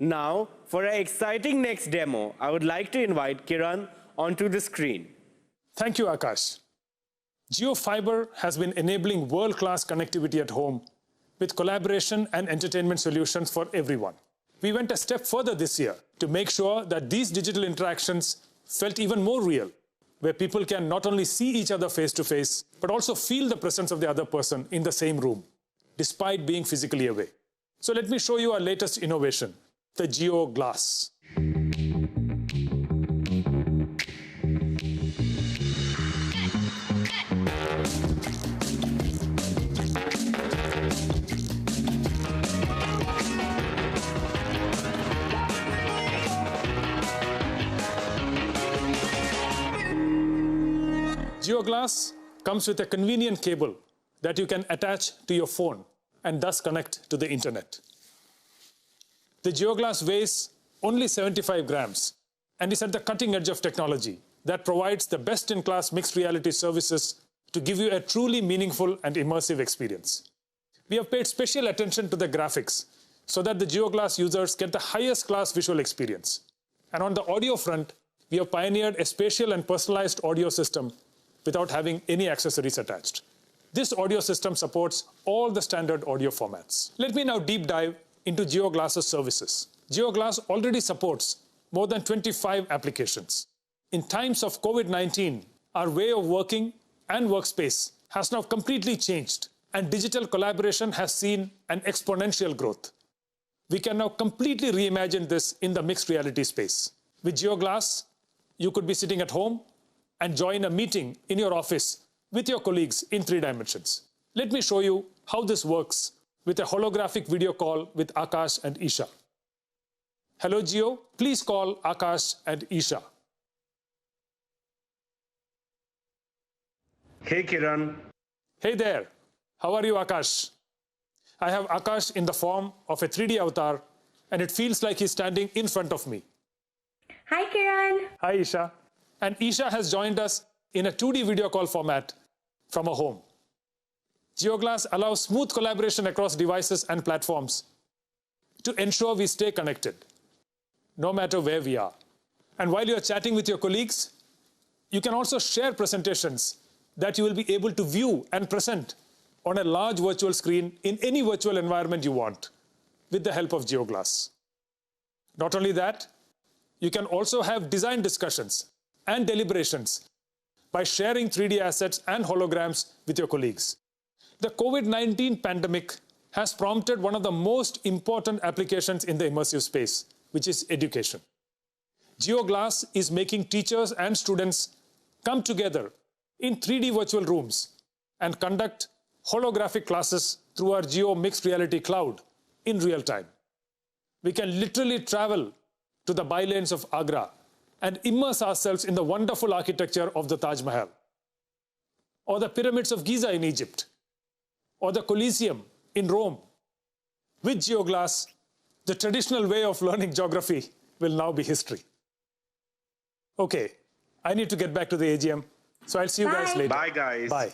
Now, for our exciting next demo, I would like to invite Kiran onto the screen. Thank you, Akash. JioFiber has been enabling world-class connectivity at home with collaboration and entertainment solutions for everyone. We went a step further this year to make sure that these digital interactions felt even more real, where people can not only see each other face-to-face, but also feel the presence of the other person in the same room, despite being physically away. So let me show you our latest innovation, the Jio Glass. Jio Glass comes with a convenient cable that you can attach to your phone and thus connect to the internet. The Jio Glass weighs only 75 grams and is at the cutting edge of technology that provides the best-in-class mixed reality services to give you a truly meaningful and immersive experience. We have paid special attention to the graphics so that the Jio Glass users get the highest class visual experience. And on the audio front, we have pioneered a spatial and personalized audio system without having any accessories attached. This audio system supports all the standard audio formats. Let me now deep dive into Jio Glass's services. Jio Glass already supports more than 25 applications. In times of COVID-19, our way of working and workspace has now completely changed, and digital collaboration has seen an exponential growth. We can now completely reimagine this in the mixed reality space. With Jio Glass, you could be sitting at home and join a meeting in your office with your colleagues in 3 dimensions. Let me show you how this works with a holographic video call with Akash and Isha. Hello, Jio. Please call Akash and Isha. Hey, Kiran. Hey there. How are you, Akash? I have Akash in the form of a 3D avatar, and it feels like he's standing in front of me. Hi, Kiran. Hi, Isha. And Isha has joined us in a 2D video call format from her home. Jio Glass allows smooth collaboration across devices and platforms to ensure we stay connected, no matter where we are. And while you're chatting with your colleagues, you can also share presentations that you will be able to view and present on a large virtual screen in any virtual environment you want with the help of Jio Glass. Not only that, you can also have design discussions and deliberations by sharing 3D assets and holograms with your colleagues. The COVID-19 pandemic has prompted one of the most important applications in the immersive space, which is education. Jio Glass is making teachers and students come together in 3D virtual rooms and conduct holographic classes through our Jio Mixed Reality Cloud in real time. We can literally travel to the bylanes of Agra and immerse ourselves in the wonderful architecture of the Taj Mahal, or the pyramids of Giza in Egypt, or the Colosseum in Rome. With Jio Glass, the traditional way of learning geography will now be history. Okay, I need to get back to the AGM, so I'll see you guys later. Bye, guys. Bye.